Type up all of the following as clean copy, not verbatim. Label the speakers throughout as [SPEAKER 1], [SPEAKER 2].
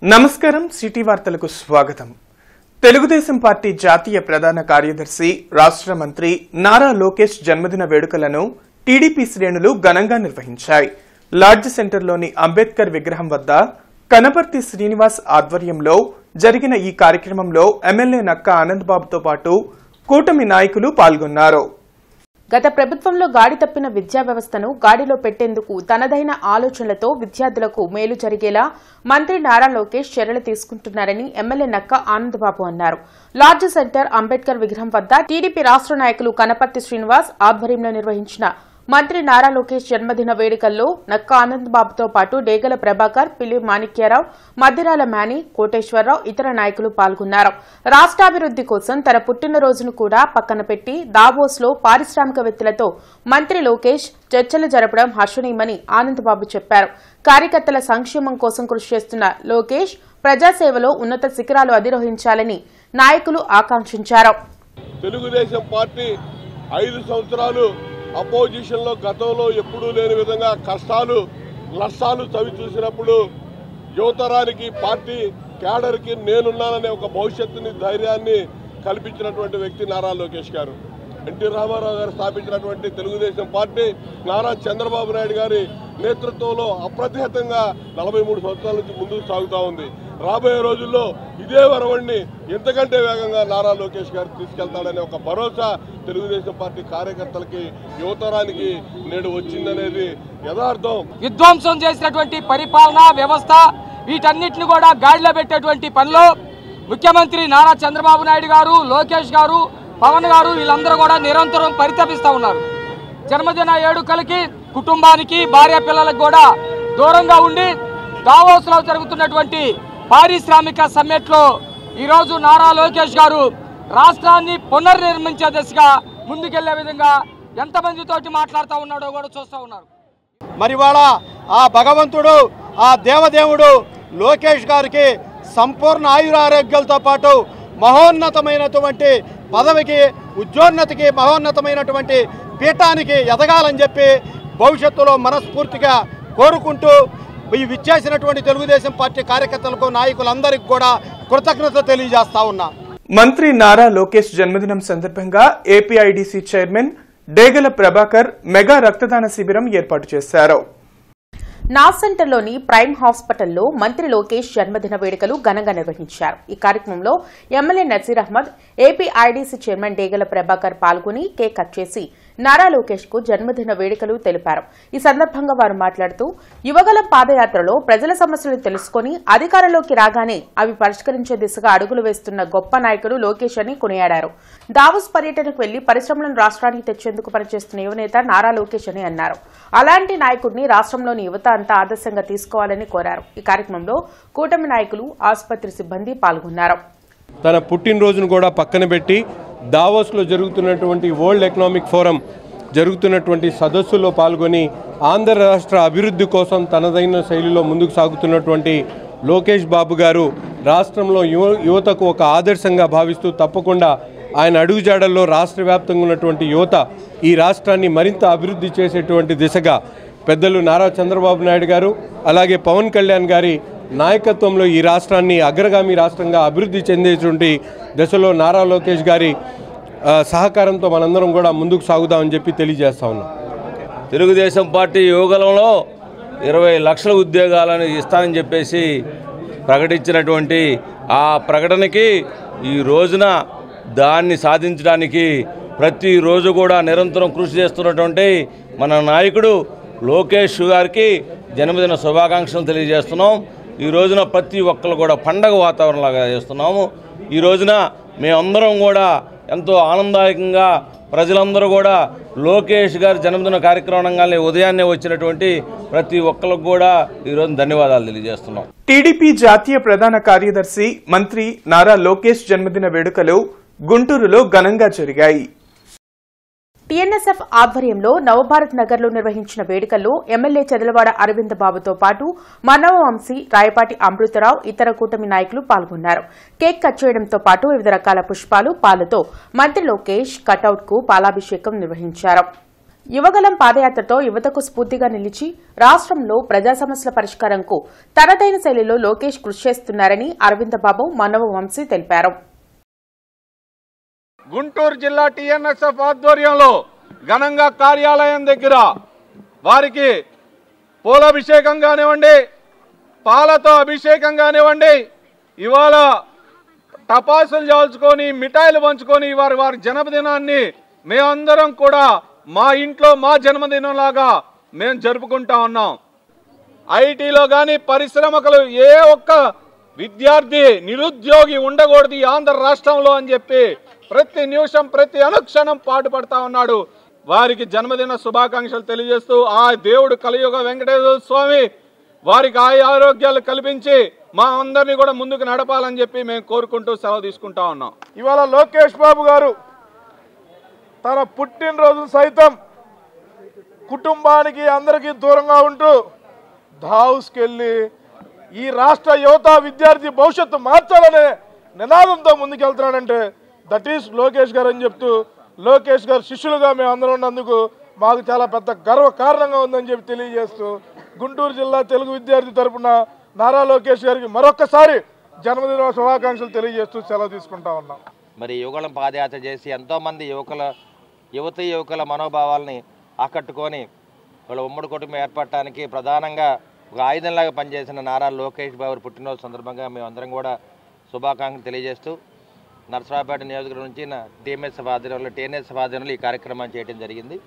[SPEAKER 1] నమస్కారం సిటీ వార్తలకు స్వాగతం. తెలుగుదేశం పార్టీ జాతీయ ప్రధాన కార్యదర్శి రాష్ట్ర మంత్రి నారా లోకేష్ జన్మదిన వేడుకలను టీడీపీ శ్రేణులు ఘనంగా నిర్వహించాయి. లాడ్జ్ సెంటర్లోని అంబేద్కర్ విగ్రహం వద్ద కనపర్తి శ్రీనివాస్ ఆధ్వర్యంలో జరిగిన ఈ కార్యక్రమంలో ఎమ్మెల్యే నక్క ఆనందబాబుతో పాటు కూటమి నాయకులు పాల్గొన్నారు.
[SPEAKER 2] గత ప్రభుత్వంలో గాడి తప్పిన విద్యా వ్యవస్థను గాడిలో పెట్టేందుకు తనదైన ఆలోచనలతో విద్యార్థులకు మేలు జరిగేలా మంత్రి నారా లోకేష్ చర్యలు తీసుకుంటున్నారని ఎమ్మెల్యే నక్క ఆనందబాబు అన్నారు. లాడ్జ్ సెంటర్ అంబేద్కర్ విగ్రహం వద్ద టీడీపీ రాష్ట్ర నాయకులు కనపర్తి శ్రీనివాస్ ఆధ్వర్యంలో నిర్వహించిన మంత్రి నారా లోకేష్ జన్మదిన వేడుకల్లో నక్క ఆనందబాబుతో పాటు డేగల ప్రభాకర్, పిల్లి మాణిక్యారావు, మద్దిరాల మేని, కోటేశ్వరరావు ఇతర నాయకులు పాల్గొన్నారు. రాష్ట్రాభివృద్ది కోసం తన పుట్టినరోజును కూడా పక్కన పెట్టి దావోస్లో పారిశ్రామికవేత్తలతో మంత్రి లోకేష్ చర్చలు జరపడం హర్షణీయమని ఆనందబాబు చెప్పారు. కార్యకర్తల సంక్షేమం కోసం కృషి చేస్తున్న లోకేష్ ప్రజాసేవలో ఉన్నత శిఖరాలు అధిరోహించాలని నాయకులు ఆకాంక్షించారు.
[SPEAKER 3] తెలుగుదేశం పార్టీ 5 సంవత్సరాలు అపోజిషన్ లో గతంలో ఎప్పుడూ లేని విధంగా కష్టాలు నష్టాలు చవి చూసినప్పుడు యువతరానికి పార్టీ క్యాడర్కి నేనున్నాననే ఒక భవిష్యత్తుని ధైర్యాన్ని కల్పించినటువంటి వ్యక్తి నారా లోకేష్ గారు. ఎన్టీ రామారావు గారు స్థాపించినటువంటి తెలుగుదేశం పార్టీ నారా చంద్రబాబు నాయుడు గారి నేతృత్వంలో అప్రతిహతంగా 43 సంవత్సరాల నుంచి ముందుకు సాగుతూ ఉంది. రాబోయే రోజుల్లో ఇదే వరవడిని ఎంతకంటే వేగంగా నారా లోకేష్ గారు తీసుకెళ్తాడనే ఒక భరోసా తెలుగుదేశం పార్టీ కార్యకర్తలకి యువతరానికి నేడు వచ్చిందనేది యథార్థం.
[SPEAKER 4] విధ్వంసం చేసినటువంటి పరిపాలనా వ్యవస్థ వీటన్నిటిని కూడా గాడిలో పెట్టేటువంటి పనిలో ముఖ్యమంత్రి నారా చంద్రబాబు నాయుడు గారు, లోకేష్ గారు, పవన్ గారు వీళ్ళందరూ కూడా నిరంతరం పరితపిస్తూ ఉన్నారు. జన్మదిన వేడుకలకి కుటుంబానికి భార్య పిల్లలకు కూడా దూరంగా ఉండి దావోస్లో జరుగుతున్నటువంటి పారిశ్రామిక సమ్మిట్లో ఈరోజు నారా లోకేష్ గారు రాష్ట్రాన్ని పునర్నిర్మించే దిశగా ముందుకెళ్లే విధంగా ఎంతమందితోటి మాట్లాడుతూ ఉన్నాడో కూడా చూస్తూ ఉన్నారు.
[SPEAKER 5] మరి వాళ్ళ ఆ భగవంతుడు, ఆ దేవదేవుడు లోకేష్ గారికి సంపూర్ణ ఆయురారోగ్యాలతో పాటు మహోన్నతమైనటువంటి పదవికి, ఉద్యోన్నతికి, మహోన్నతమైనటువంటి పీఠానికి ఎదగాలని చెప్పి భవిష్యత్తులో మనస్ఫూర్తిగా కోరుకుంటూ ఈ విచ్చేసినటువంటి తెలుగుదేశం పార్టీ కార్యకర్తలకు, నాయకులందరికీ కూడా కృతజ్ఞత తెలియజేస్తా ఉన్నా.
[SPEAKER 1] మంత్రి నారా లోకేష్ జన్మదినం సందర్భంగా ఏపీఐడీసీ చైర్మన్ డేగల ప్రభాకర్ మెగా రక్తదాన శిబిరం ఏర్పాటు చేశారు.
[SPEAKER 2] నాస్ సెంటర్లోని ప్రైమ్ హాస్పిటల్లో మంత్రి లోకేష్ జన్మదిన వేడుకలు ఘనంగా నిర్వహించారు. ఈ కార్యక్రమంలో MLA Nazir Ahmed, APIDC chairman డేగల ప్రభాకర్ పాల్గొని కేక్ కట్ చేసి నారా లోకేష్ కు జన్మదిన వేడుకలు తెలిపారు. ఈ సందర్భంగా వారు మాట్లాడుతూ యువగలం పాదయాత్రలో ప్రజల సమస్యలు తెలుసుకుని అధికారంలోకి రాగానే అవి పరిష్కరించే దిశగా అడుగులు వేస్తున్న గొప్ప నాయకుడు లోకేష్ అని కొనియాడారు. దావోస్ పర్యటనకు వెళ్లి పరిశ్రమలను రాష్ట్రానికి తెచ్చేందుకు పనిచేస్తున్న యువనేత నారా లోకేష్ అని అన్నారు. అలాంటి నాయకుడిని రాష్ట్రంలోని యువత అంతా ఆదర్శంగా తీసుకోవాలని కోరారు. ఈ కార్యక్రమంలో కూటమి నాయకులు, ఆసుపత్రి సిబ్బంది పాల్గొన్నారు.
[SPEAKER 6] తన పుట్టినరోజును కూడా పక్కన పెట్టి దావోస్లో జరుగుతున్నటువంటి వరల్డ్ ఎకనామిక్ ఫోరం జరుగుతున్నటువంటి సదస్సులో పాల్గొని ఆంధ్ర రాష్ట్ర అభివృద్ధి కోసం తనదైన శైలిలో ముందుకు సాగుతున్నటువంటి లోకేష్ బాబు గారు రాష్ట్రంలో యువతకు ఒక ఆదర్శంగా భావిస్తూ తప్పకుండా ఆయన అడుగుజాడల్లో రాష్ట్ర వ్యాప్తంగా ఉన్నటువంటి యువత ఈ రాష్ట్రాన్ని మరింత అభివృద్ధి చేసేటువంటి దిశగా పెద్దలు నారా చంద్రబాబు నాయుడు గారు, అలాగే పవన్ కళ్యాణ్ గారి నాయకత్వంలో ఈ రాష్ట్రాన్ని అగ్రగామి రాష్ట్రంగా అభివృద్ధి చెందేటువంటి దశలో నారా లోకేష్ గారి సహకారంతో మనందరం కూడా ముందుకు సాగుదామని చెప్పి తెలియజేస్తా ఉన్నాం.
[SPEAKER 7] తెలుగుదేశం పార్టీ యువగలంలో 20 లక్షల ఉద్యోగాలను ఇస్తానని చెప్పేసి ప్రకటించినటువంటి ఆ ప్రకటనకి ఈ రోజున దాన్ని సాధించడానికి ప్రతిరోజు కూడా నిరంతరం కృషి చేస్తున్నటువంటి మన నాయకుడు లోకేష్ గారికి జన్మదిన శుభాకాంక్షలు తెలియజేస్తున్నాం. ఈ రోజున ప్రతి ఒక్కరు కూడా పండగ వాతావరణంలాగా చేస్తున్నాము. ఈ రోజున మేమందరం కూడా ఎంతో ఆనందదాయకంగా ప్రజలందరూ కూడా లోకేష్ గారి జన్మదిన కార్యక్రమంగానే ఉదయాన్నే వచ్చినటువంటి ప్రతి ఒక్కరికి కూడా ఈరోజు ధన్యవాదాలు తెలియజేస్తున్నాం.
[SPEAKER 1] టీడీపీ జాతీయ ప్రధాన కార్యదర్శి మంత్రి నారా లోకేష్ జన్మదిన వేడుకలు గుంటూరులో ఘనంగా జరిగాయి.
[SPEAKER 2] టీఎన్ఎస్ఎఫ్ ఆధ్వర్యంలో నవభారత్ నగర్ లో నిర్వహించిన వేడుకల్లో ఎమ్మెల్యే చెదలవాడ అరవింద్ బాబుతో పాటు మనవవంశీ, రాయపాటి అమృతరావు ఇతర కూటమి నాయకులు పాల్గొన్నారు. కేక్ కట్ చేయడంతో పాటు వివిధ రకాల పుష్పాలు, పాలతో మంత్రి లోకేష్ కటౌట్ కు పాలాభిషేకం నిర్వహించారు. యువగలం పాదయాత్రతో యువతకు స్ఫూర్తిగా నిలిచి రాష్ట్రంలో ప్రజా సమస్యల పరిష్కారంకు తనదైన శైలిలో లోకేష్ కృషి చేస్తున్నారని అరవిందబాబు మనవ వంశీ తెలిపారు.
[SPEAKER 5] గుంటూరు జిల్లా టీఎన్ఎస్ఎఫ్ ఆధ్వర్యంలో ఘనంగా కార్యాలయం దగ్గర వారికి పూలాభిషేకం కానివ్వండి, పాలతో అభిషేకం కానివ్వండి, ఇవాళ టపాసులు చాల్చుకొని మిఠాయిలు పంచుకొని వారి జన్మదినాన్ని మేమందరం కూడా మా ఇంట్లో మా జన్మదినంలాగా మేము జరుపుకుంటా ఉన్నాం. ఐటీలో కానీ పరిశ్రమకులు ఏ ఒక్క విద్యార్థి నిరుద్యోగి ఉండకూడదు ఈ ఆంధ్ర రాష్ట్రంలో అని చెప్పి ప్రతి నిమిషం ప్రతి అనుక్షణం పాటుపడతా ఉన్నాడు. వారికి జన్మదిన శుభాకాంక్షలు తెలియజేస్తూ ఆ దేవుడు కలియుగ వెంకటేశ్వర స్వామి వారికి ఆరోగ్యాలు కల్పించి మా అందరినీ కూడా ముందుకు నడపాలని చెప్పి మేము కోరుకుంటూ సెలవు తీసుకుంటా ఉన్నాం. ఇవాళ లోకేష్ బాబు గారు తన పుట్టినరోజు సైతం కుటుంబానికి అందరికీ దూరంగా ఉంటూ హౌస్కి వెళ్ళి ఈ రాష్ట్ర యువత విద్యార్థి భవిష్యత్తు మార్చాలనే నినాదంతో ముందుకెళ్తున్నాడంటే దట్ ఈస్ లోకేష్ గారు అని చెప్తూ, లోకేష్ గారు శిష్యులుగా మేము అందరం ఉన్నందుకు మాకు చాలా పెద్ద గర్వ కారణంగా ఉందని చెప్పి తెలియజేస్తూ, గుంటూరు జిల్లా తెలుగు విద్యార్థి తరఫున నారా లోకేష్ గారికి మరొక్కసారి జన్మదిన శుభాకాంక్షలు తెలియజేస్తూ సెలవు తీసుకుంటా ఉన్నాం.
[SPEAKER 8] మరి యువగలం పాదయాత్ర చేసి ఎంతోమంది యువకుల మనోభావాలని ఆకట్టుకొని వాళ్ళ ఉమ్మడి కుటుంబం ఏర్పడటానికి ప్రధానంగా ఒక ఆయుధంలాగా పనిచేసిన నారా లోకేష్ బాబు పుట్టినరోజు సందర్భంగా మేమందరం కూడా శుభాకాంక్షలు తెలియజేస్తూ నర్సరావుపేట నియోజకవర్గం నుంచి టీఎన్ఎస్ఎఫ్ ఆధ్వర్యంలో ఈ కార్యక్రమాన్ని చేయడం జరిగింది.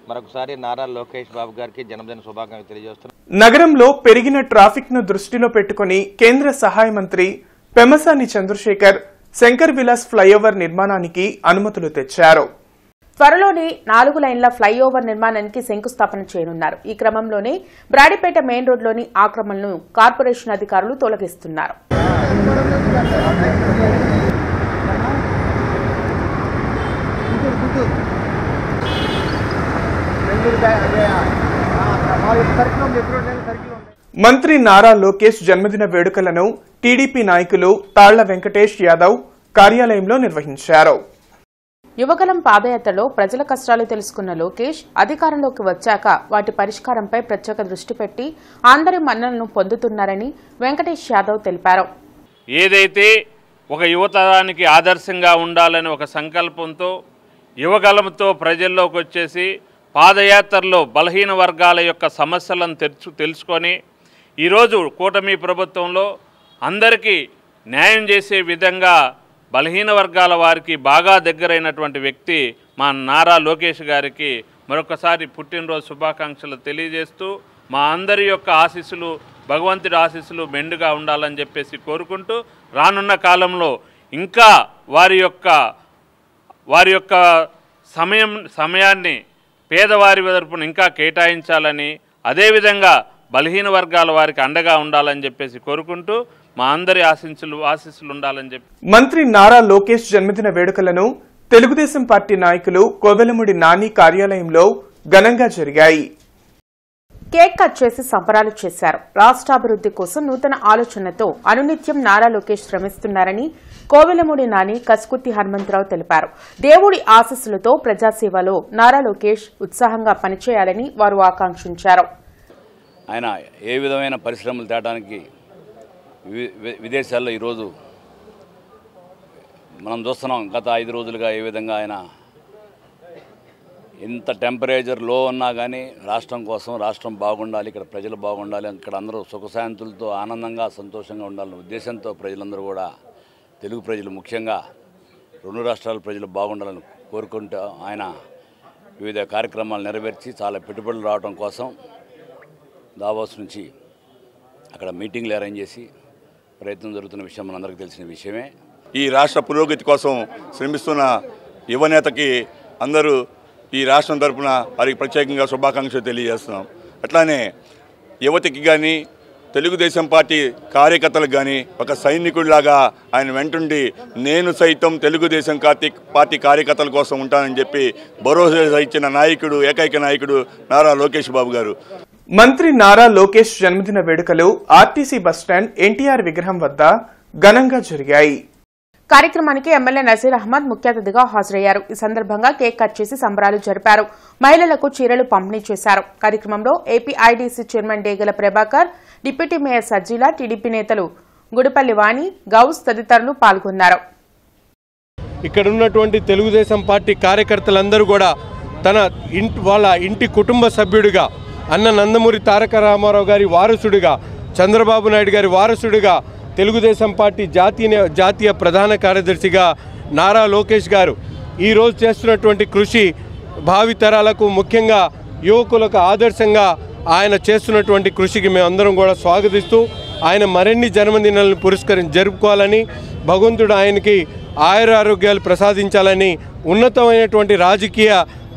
[SPEAKER 8] మరొకసారి నారా లోకేష్ బాబు గారికి జన్మదిన శుభాకాంక్షలు తెలియజేస్తున్నాం.
[SPEAKER 1] నగరంలో పెరిగిన ట్రాఫిక్ ను దృష్టిలో పెట్టుకుని కేంద్ర సహాయ మంత్రి పెమ్మసాని చంద్రశేఖర్ శంకర్ విలాస్ ఫ్లైఓవర్ నిర్మాణానికి అనుమతులు తెచ్చారు.
[SPEAKER 2] త్వరలోనే 4 లైన్ల ఫ్లైఓవర్ నిర్మాణానికి శంకుస్థాపన చేయనున్నారు. ఈ క్రమంలోనే బ్రాడిపేట మెయిన్ రోడ్లోని ఆక్రమణలను కార్పొరేషన్ అధికారులు తొలగిస్తున్నారు.
[SPEAKER 1] మంత్రి నారా లోకేష్ జన్మదిన వేడుకలను టీడీపీ నాయకులు తాళ్ల వెంకటేష్ యాదవ్ కార్యాలయంలో నిర్వహించారు.
[SPEAKER 2] యువగలం పాదయాత్రలో ప్రజల కష్టాలు తెలుసుకున్న లోకేష్ అధికారంలోకి వచ్చాక వాటి పరిష్కారంపై ప్రత్యేక దృష్టి పెట్టి అందరి మన్ననలను పొందుతున్నారని వెంకటేష్ యాదవ్ తెలిపారు.
[SPEAKER 9] ఏదైతే ఒక యువతరానికి ఆదర్శంగా ఉండాలని ఒక సంకల్పంతో యువగలంతో ప్రజల్లోకి వచ్చేసి పాదయాత్రలో బలహీన వర్గాల యొక్క సమస్యలను తెలుసుకొని ఈరోజు కూటమి ప్రభుత్వంలో అందరికీ న్యాయం చేసే విధంగా బలహీన వర్గాల వారికి బాగా దగ్గరైనటువంటి వ్యక్తి మా నారా లోకేష్ గారికి మరొకసారి పుట్టినరోజు శుభాకాంక్షలు తెలియజేస్తూ మా అందరి యొక్క ఆశీస్సులు భగవంతుడి ఆశీస్సులు మెండుగా ఉండాలని చెప్పేసి కోరుకుంటూ రానున్న కాలంలో ఇంకా వారి యొక్క సమయాన్ని పేదవారి తరపున ఇంకా కేటాయించాలని అదేవిధంగా బలహీన వర్గాల వారికి అండగా ఉండాలని చెప్పేసి కోరుకుంటూ మా అందరి ఆశీస్సులు ఉండాలని చెప్పి
[SPEAKER 1] మంత్రి నారా లోకేష్ జన్మదిన వేడుకలను తెలుగుదేశం పార్టీ నాయకులు కోవెలముడి నాని కార్యాలయంలో ఘనంగా జరిగాయి.
[SPEAKER 2] కేక్ కట్ చేసి సంబరాలు చేశారు. రాష్ట్రాభివృద్ది కోసం నూతన ఆలోచనతో అనునిత్యం నారా లోకేష్ శ్రమిస్తున్నారని కోవెలముడి నాని కస్కుర్తి హనుమంతరావు తెలిపారు. దేవుడి ఆశీస్సులతో ప్రజాసేవలో నారా లోకేష్ ఉత్సాహంగా పనిచేయాలని వారు ఆకాంక్షించారు.
[SPEAKER 10] ఆయన ఏ విధమైన పరిశ్రమలు తేడానికి విదేశాల్లో ఈరోజు మనం చూస్తున్నాం. గత 5 రోజులుగా ఏ విధంగా ఆయన ఎంత టెంపరేచర్ లో ఉన్నా కానీ రాష్ట్రం కోసం, రాష్ట్రం బాగుండాలి, ఇక్కడ ప్రజలు బాగుండాలి, ఇక్కడ అందరూ సుఖశాంతులతో ఆనందంగా సంతోషంగా ఉండాలనే ఉద్దేశంతో ప్రజలందరూ కూడా తెలుగు ప్రజలు ముఖ్యంగా 2 రాష్ట్రాల ప్రజలు బాగుండాలని కోరుకుంటూ ఆయన వివిధ కార్యక్రమాలు నెరవేర్చి చాలా పెట్టుబడులు రావడం కోసం దావోస్ నుంచి అక్కడ మీటింగ్లు అరేంజ్ చేసి ప్రయత్నం జరుగుతున్న విషయం మనందరికీ తెలిసిన విషయమే.
[SPEAKER 11] ఈ రాష్ట్ర పురోగతి కోసం శ్రమిస్తున్న యువనేతకి అందరూ ఈ రాష్ట్రం తరఫున వారికి ప్రత్యేకంగా శుభాకాంక్షలు తెలియజేస్తున్నాం. అట్లానే యువతకి కానీ తెలుగుదేశం పార్టీ కార్యకర్తలకు కానీ ఒక సైనికుడిలాగా ఆయన వెంటుండి నేను సైతం తెలుగుదేశం పార్టీ కార్యకర్తల కోసం ఉంటానని చెప్పి భరోసా ఇచ్చిన నాయకుడు, ఏకైక నాయకుడు నారా లోకేష్ బాబు గారు.
[SPEAKER 1] మంత్రి నారా లోకేష్ జన్మదిన వేడుకలు ఆర్టీసీ బస్టాండ్ ఎన్టీఆర్ విగ్రహం వద్ద ఘనంగా జరిగాయి.
[SPEAKER 2] కార్యక్రమానికి ఎమ్మెల్యే నజీర్ అహ్మద్ ముఖ్య అతిథిగా హాజరయ్యారు. ఈ సందర్భంగా కేక్ కట్ చేసి సంబరాలు జరిపారు. మహిళలకు చీరలు పంపిణీ చేశారు. కార్యక్రమంలో ఏపీఐడీసీ చైర్మన్ డేగల ప్రభాకర్, డిప్యూటీ మేయర్ సజ్జీల, టీడీపీ నేతలు గుడిపల్లి వాణి, గౌస్ తదితరులు పాల్గొన్నారు.
[SPEAKER 6] ఇక్కడ ఉన్నటువంటి తెలుగుదేశం పార్టీ కార్యకర్తలందరూ కూడా వాళ్ళ ఇంటి కుటుంబ సభ్యుడిగా, అన్న నందమూరి తారక రామారావు గారి వారసుడిగా, చంద్రబాబు నాయుడు గారి వారసుడిగా, తెలుగుదేశం పార్టీ జాతీయ ప్రధాన కార్యదర్శిగా నారా లోకేష్ గారు ఈరోజు చేస్తున్నటువంటి కృషి భావితరాలకు, ముఖ్యంగా యువకులకు ఆదర్శంగా ఆయన చేస్తున్నటువంటి కృషికి మేమందరం కూడా స్వాగతిస్తూ ఆయన మరిన్ని జన్మదినాలను జరుపుకోవాలని, భగవంతుడు ఆయనకి ఆయురారోగ్యాలు ప్రసాదించాలని, ఉన్నతమైనటువంటి రాజకీయ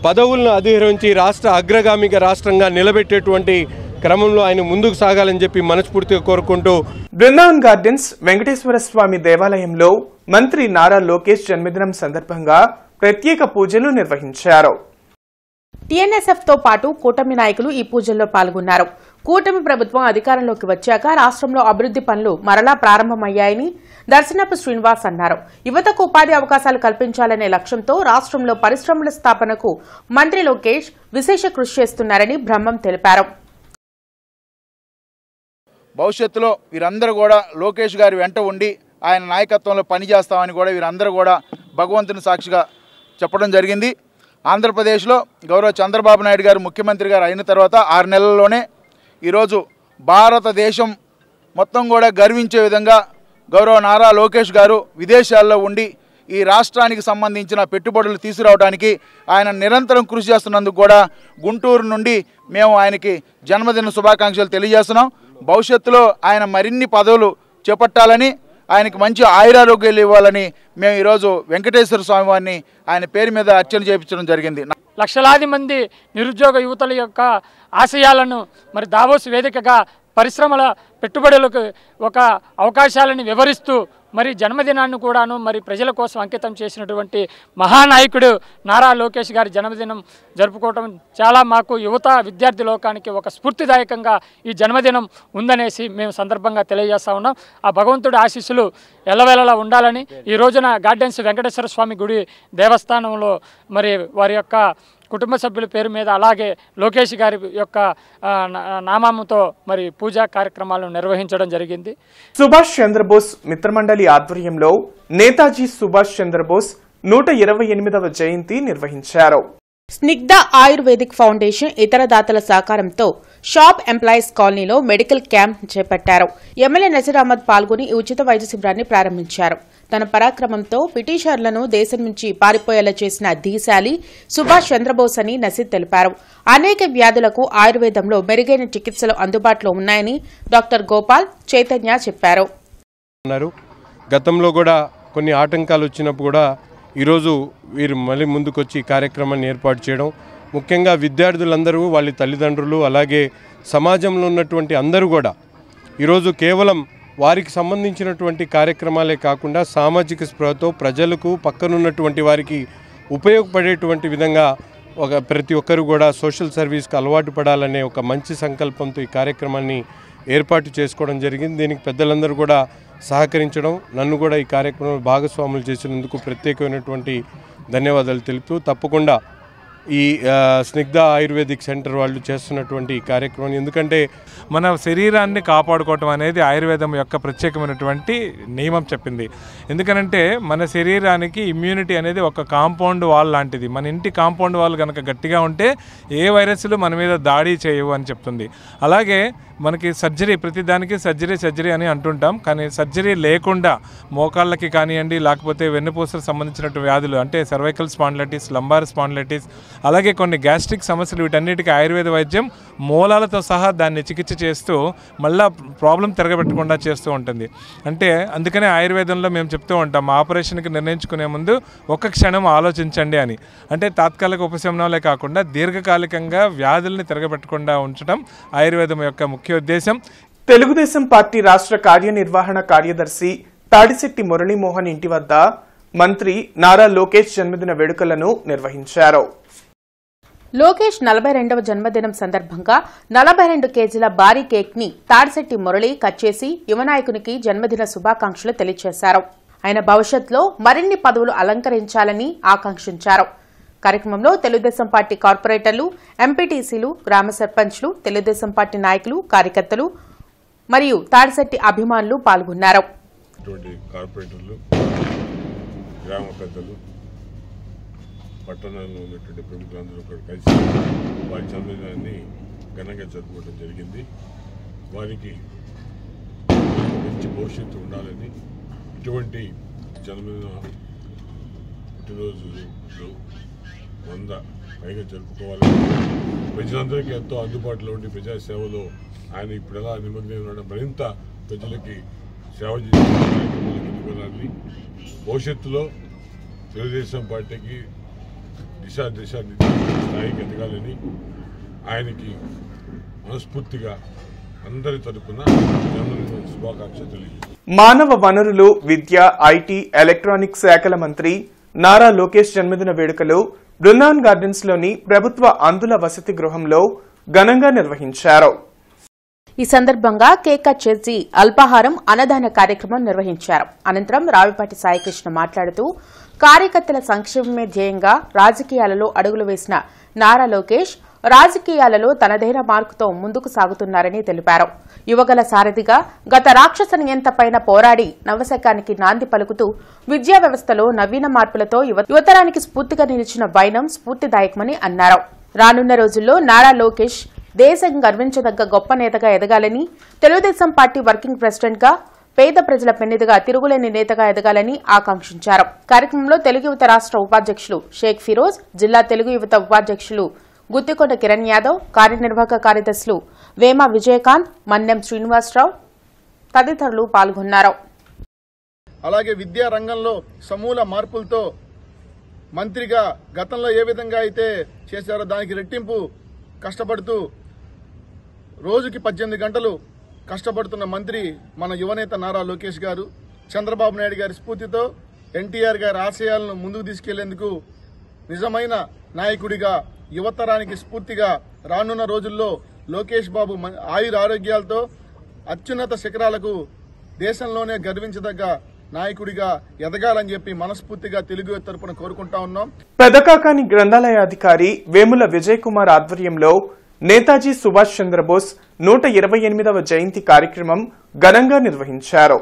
[SPEAKER 6] పదవులను అధిరోహించి రాష్ట్ర అగ్రగామిక రాష్ట్రంగా నిలబెట్టేటువంటి క్రమంలో ఆయన ముందుకు సాగాలని చెప్పి మనస్ఫూర్తిగా కోరుకుంటూ
[SPEAKER 1] బృందావన్ గార్డెన్స్ వెంకటేశ్వర స్వామి దేవాలయంలో మంత్రి నారా లోకేష్ జన్మదినం సందర్భంగా ప్రత్యేక పూజలు నిర్వహించారు.
[SPEAKER 2] టీఎన్ఎస్ఎఫ్ తో పాటు కూటమి నాయకులు ఈ పూజల్లో పాల్గొన్నారు. కూటమి ప్రభుత్వం అధికారంలోకి వచ్చాక రాష్ట్రంలో అభివృద్ది పనులు మరలా ప్రారంభమయ్యాయని దర్శనపు శ్రీనివాస్ అన్నారు. యువతకు ఉపాధి అవకాశాలు కల్పించాలనే లక్ష్యంతో రాష్ట్రంలో పరిశ్రమల స్థాపనకు మంత్రి లోకేష్ విశేష కృషి చేస్తున్నారని బ్రహ్మం తెలిపారు.
[SPEAKER 12] భవిష్యత్తులో వీరందరూ కూడా లోకేష్ గారి వెంట ఉండి ఆయన నాయకత్వంలో పనిచేస్తామని కూడా వీరందరూ కూడా భగవంతుని సాక్షిగా చెప్పడం జరిగింది. ఆంధ్రప్రదేశ్లో గౌరవ చంద్రబాబు నాయుడు గారు ముఖ్యమంత్రి గారు అయిన తర్వాత 6 నెలల్లోనే ఈరోజు భారతదేశం మొత్తం కూడా గర్వించే విధంగా గౌరవ నారా లోకేష్ గారు విదేశాల్లో ఉండి ఈ రాష్ట్రానికి సంబంధించిన పెట్టుబడులు తీసుకురావడానికి ఆయన నిరంతరం కృషి చేస్తున్నందుకు కూడా గుంటూరు నుండి మేము ఆయనకి జన్మదిన శుభాకాంక్షలు తెలియజేస్తున్నాం. భవిష్యత్తులో ఆయన మరిన్ని పదవులు చేపట్టాలని, ఆయనకి మంచి ఆయురారోగ్యాలు ఇవ్వాలని మేము ఈరోజు వెంకటేశ్వర స్వామి వారిని ఆయన పేరు మీద అర్చన చేయించడం జరిగింది.
[SPEAKER 13] లక్షలాది మంది నిరుద్యోగ యువతల యొక్క ఆశయాలను మరి దావోస్ వేదికగా పరిశ్రమల పెట్టుబడులకు ఒక అవకాశాలను వివరిస్తూ మరి జన్మదినాన్ని కూడాను మరి ప్రజల కోసం అంకితం చేసినటువంటి మహానాయకుడు నారా లోకేష్ గారి జన్మదినం జరుపుకోవడం చాలా మాకు యువత విద్యార్థి లోకానికి ఒక స్ఫూర్తిదాయకంగా ఈ జన్మదినం ఉందనేసి మేము సందర్భంగా తెలియజేస్తా ఉన్నాం. ఆ భగవంతుడి ఆశీస్సులు ఎల్లవేళలా ఉండాలని ఈ రోజున గార్డెన్స్ వెంకటేశ్వర స్వామి గుడి దేవస్థానంలో మరి వారి యొక్క కుటుంబ సభ్యుల పేరు మీద అలాగే లోకేష్ గారి యొక్క నామంతో మరి పూజా కార్యక్రమాలను నిర్వహించడం జరిగింది.
[SPEAKER 1] సుభాష్ చంద్రబోస్ మిత్రమండలి ఆధ్వర్యంలో నేతాజీ సుభాష్ చంద్రబోస్ 128వ జయంతి నిర్వహించారు.
[SPEAKER 2] స్నిగ్ధ ఆయుర్వేదిక్ ఫౌండేషన్ ఇతర దాతల సహకారంతో షాప్ ఎంప్లాయీస్ కాలనీలో మెడికల్ క్యాంప్ చేపట్టారు. ఎమ్మెల్యే నజీర్ అహ్మద్ పాల్గొని ఉచిత వైద్య శిబిరాన్ని ప్రారంభించారు. తన పరాక్రమంతో బ్రిటిషర్లను దేశం నుంచి పారిపోయేలా చేసిన ధీశాలి సుభాష్ చంద్రబోస్ అని నజీర్ తెలిపారు. అనేక వ్యాధులకు ఆయుర్వేదంలో మెరుగైన చికిత్సలు అందుబాటులో ఉన్నాయని డాక్టర్ గోపాల్ చైతన్య చెప్పారు.
[SPEAKER 6] గతంలో కూడా కొన్ని ఆటంకాలు వచ్చినప్పుడు కూడా ఈరోజు వీరు మళ్ళీ ముందుకొచ్చి కార్యక్రమాన్ని ఏర్పాటు చేయడం, ముఖ్యంగా విద్యార్థులందరూ వాళ్ళ తల్లిదండ్రులు అలాగే సమాజంలో ఉన్నటువంటి అందరూ కూడా ఈరోజు కేవలం వారికి సంబంధించినటువంటి కార్యక్రమాలే కాకుండా సామాజిక స్పృహతో ప్రజలకు పక్కనున్నటువంటి వారికి ఉపయోగపడేటువంటి విధంగా ప్రతి ఒక్కరు కూడా సోషల్ సర్వీస్కి అలవాటు పడాలనే ఒక మంచి సంకల్పంతో ఈ కార్యక్రమాన్ని ఏర్పాటు చేసుకోవడం జరిగింది. దీనికి పెద్దలందరూ కూడా సహకరించడం, నన్ను కూడా ఈ కార్యక్రమంలో భాగస్వాములు చేసినందుకు ప్రత్యేకమైనటువంటి ధన్యవాదాలు తెలుపుతూ తప్పకుండా ఈ స్నిగ్ధ ఆయుర్వేదిక్ సెంటర్ వాళ్ళు చేస్తున్నటువంటి ఈ కార్యక్రమం, ఎందుకంటే
[SPEAKER 14] మన శరీరాన్ని కాపాడుకోవటం అనేది ఆయుర్వేదం యొక్క ప్రత్యేకమైనటువంటి నియమం చెప్పింది. ఎందుకనంటే మన శరీరానికి ఇమ్యూనిటీ అనేది ఒక కాంపౌండ్ వాల్ లాంటిది. మన ఇంటి కాంపౌండ్ వాల్ కనుక గట్టిగా ఉంటే ఏ వైరస్లు మన మీద దాడి చేయవు అని చెప్తుంది. అలాగే మనకి సర్జరీ, ప్రతిదానికి సర్జరీ అని అంటుంటాం, కానీ సర్జరీ లేకుండా మోకాళ్ళకి కానివ్వండి లేకపోతే వెన్నుపూసలకు సంబంధించినటువంటి వ్యాధులు అంటే సర్వైకల్ స్పాండిలైటిస్, లంబార్ స్పాండిలైటిస్, అలాగే కొన్ని గ్యాస్ట్రిక్ సమస్యలు, వీటన్నిటికీ ఆయుర్వేద వైద్యం మూలాలతో సహా దాన్ని చికిత్స చేస్తూ మళ్ళీ ప్రాబ్లం తిరగబెట్టకుండా చేస్తూ ఉంటుంది. అంటే అందుకనే ఆయుర్వేదంలో మేము చెప్తూ ఉంటాం, ఆపరేషన్కి నిర్ణయించుకునే ముందు ఒక క్షణం ఆలోచించండి అని. అంటే తాత్కాలిక ఉపశమనాలే కాకుండా దీర్ఘకాలికంగా వ్యాధుల్ని తిరగబెట్టకుండా ఉంచడం ఆయుర్వేదం యొక్క ముఖ్య ఉద్దేశం.
[SPEAKER 1] తెలుగుదేశం పార్టీ రాష్ట్ర కార్యనిర్వహణ కార్యదర్శి తాడిశెట్టి మురళీమోహన్ ఇంటి వద్ద మంత్రి నారా లోకేష్ జన్మదిన వేడుకలను నిర్వహించారు.
[SPEAKER 2] లోకేష్ 42వ జన్మదినం సందర్భంగా 42 కేజీల భారీ కేక్ ని తాడిశెట్టి మురళి కట్ చేసి యువనాయకునికి జన్మదిన శుభాకాంక్షలు తెలియజేశారు. ఆయన భవిష్యత్తులో మరిన్ని పదవులు అలంకరించాలని ఆకాంక్షించారు. కార్యక్రమంలో తెలుగుదేశం పార్టీ కార్పొరేటర్లు, ఎంపీటీసీలు, గ్రామ సర్పంచ్లు, తెలుగుదేశం పార్టీ నాయకులు, కార్యకర్తలు మరియు తాడిశెట్టి అభిమానులు పాల్గొన్నారు.
[SPEAKER 15] గ్రామ పెద్దలు, పట్టణంలో ఉన్నటువంటి ప్రముఖులందరూ కూడా కలిసి వారి జన్మదినాన్ని ఘనంగా జరుపుకోవడం జరిగింది. వారికి మంచి భవిష్యత్తు ఉండాలని, ఇటువంటి జన్మదిన పుట్టినరోజులు 100 పైగా జరుపుకోవాలని, ప్రజలందరికీ ఎంతో అందుబాటులో ఉండి ప్రజాసేవలో ఆయన ఇప్పుడు ఎలా నిమగ్నం ఉండడం, మరింత ప్రజలకి సేవ చేయాలని, భవిష్యత్తులో తెలుగుదేశం పార్టీకి దిశ స్థాయికి ఎదగాలని ఆయనకి మనస్ఫూర్తిగా అందరి తరపున జన్మదిన శుభాకాంక్షలు తెలియజేస్తారు.
[SPEAKER 1] మానవ వనరులు, విద్య, ఐటీ, ఎలక్ట్రానిక్స్ శాఖల మంత్రి నారా లోకేష్ జన్మదిన వేడుకలు బృందావన్ గార్డెన్స్ లోని ప్రభుత్వ అందుల వసతి గృహంలో ఘనంగా నిర్వహించారు.
[SPEAKER 2] ఈ సందర్భంగా కేక్ కట్ చేసి అల్పాహారం, అన్నదాన కార్యక్రమం నిర్వహించారు. అనంతరం రావిపాటి సాయికృష్ణ మాట్లాడుతూ కార్యకర్తల సంక్షేమమే ధ్యేయంగా రాజకీయాలలో అడుగులు వేసిన నారా లోకేష్ రాజకీయాలలో తనదైన మార్కుతో ముందుకు సాగుతున్నారని తెలిపారు. యువగల సారథిగా గత రాక్షస నియంతపైన పోరాడి నవశకానికి నాంది పలుకుతూ విద్యా వ్యవస్థలో నవీన మార్పులతో యువతరానికి స్ఫూర్తిగా నిలిచిన వైనం స్ఫూర్తిదాయకమని అన్నారు. రానున్న రోజుల్లో నారా లోకేష్ దేశం గర్వించదగ్గ గొప్ప నేతగా ఎదగాలని, తెలుగుదేశం పార్టీ వర్కింగ్ ప్రెసిడెంట్ గా, పేద ప్రజల పెన్నిదిగా తిరుగులేని నేతగా ఎదగాలని ఆకాంక్షించారు. కార్యక్రమంలో తెలుగు యువత రాష్ట్ర ఉపాధ్యక్షులు షేక్ ఫిరోజ్, జిల్లా తెలుగు యువత ఉపాధ్యక్షులు గుత్తికొండ కిరణ్ యాదవ్, కార్యనిర్వాహక కార్యదర్శులు వేమ విజయకాంత్, మన్నెం శ్రీనివాసరావు తదితరులు పాల్గొన్నారు.
[SPEAKER 12] అలాగే విద్యా రంగంలో సమూల మార్పులతో మంత్రిగా గతంలో ఏ విధంగా అయితే చేశారో దానికి రెట్టింపు కష్టపడుతూ రోజుకి 18 గంటలు కష్టపడుతున్న మంత్రి మన యువనేత నారా లోకేష్ గారు. చంద్రబాబు నాయుడు గారి స్ఫూర్తితో ఎన్టీఆర్ గారి ఆశయాలను ముందుకు తీసుకెళ్లేందుకు నిజమైన నాయకుడిగా, యువతరానికి స్ఫూర్తిగా రానున్న రోజుల్లో లోకేష్ బాబు ఆయుర ఆరోగ్యాలతో అత్యున్నత శిఖరాలకు దేశంలోనే గర్వించదగ్గ నాయకుడిగా ఎదగాలని చెప్పి మనస్ఫూర్తిగా తెలుగు తరపున కోరుకుంటా ఉన్నాం.
[SPEAKER 1] పెదకాకాని గ్రంథాలయాధికారి వేముల విజయ్ కుమార్ ఆధ్వర్యంలో నేతాజీ సుభాష్ చంద్రబోస్ 128వ జయంతి కార్యక్రమం ఘనంగా నిర్వహించారు.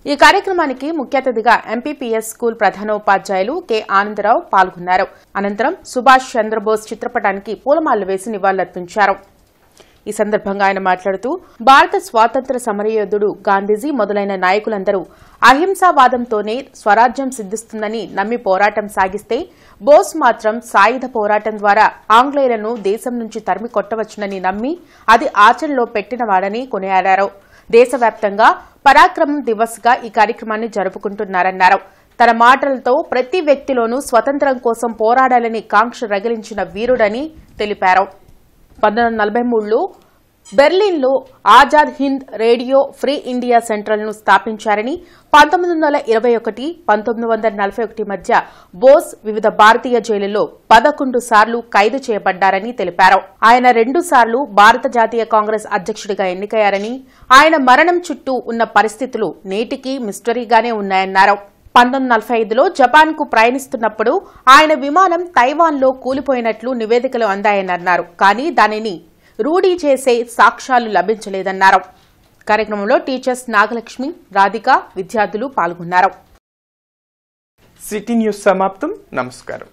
[SPEAKER 2] ఈ కార్యక్రమానికి ముఖ్య అతిథిగా ఎంపీపీఎస్ స్కూల్ ప్రధానోపాధ్యాయులు కె ఆనందరావు పాల్గొన్నారు. అనంతరం సుభాష్ చంద్రబోస్ చిత్రపటానికి పూలమాలలు వేసి నివాళులర్పించారు. ఈ సందర్భంగా ఆయన మాట్లాడుతూ భారత స్వాతంత్ర్య సమరయోధుడు గాంధీజీ మొదలైన నాయకులందరూ అహింసావాదంతోనే స్వరాజ్యం సిద్ధిస్తుందని నమ్మి పోరాటం సాగిస్తే బోస్ మాత్రం సాయుధ పోరాటం ద్వారా ఆంగ్లేయులను దేశం నుంచి తరిమి కొట్టవచ్చునని నమ్మి అది ఆచరణలో పెట్టినవాడని కొనియాడారు. దేశవ్యాప్తంగా పరాక్రమం దివస్ గా ఈ కార్యక్రమాన్ని జరుపుకుంటున్నారన్నారు. తన మాటలతో ప్రతి వ్యక్తిలోనూ స్వతంత్రం కోసం పోరాడాలని కాంక్ష రగిలించిన వీరుడని తెలిపారు. 1943లో బెర్లిన్లో Azad Hind radio free India సెంట్రల్ను స్థాపించారని, 1921, 1941 మధ్య బోస్ వివిధ భారతీయ జైలుల్లో 11 సార్లు ఖైదు చేయబడ్డారని తెలిపారు. ఆయన 2 సార్లు భారత జాతీయ కాంగ్రెస్ అధ్యక్షుడిగా ఎన్నికయ్యారని, ఆయన మరణం చుట్టూ ఉన్న పరిస్థితులు నేటికీ మిస్టరీగానే ఉన్నాయన్నారు. 1945లో జపాన్కు ప్రయాణిస్తున్నప్పుడు ఆయన విమానం తైవాన్లో కూలిపోయినట్లు నివేదికలు అందాయన్నారు. కానీ దానిని రూఢీ చేసే సాక్ష్యాలు లభించలేదన్నారు. కార్యక్రమంలో టీచర్స్ నాగలక్ష్మి, రాధిక, విద్యార్థులు పాల్గొన్నారు.
[SPEAKER 1] సిటీ న్యూస్ సమాప్తం. నమస్కారం.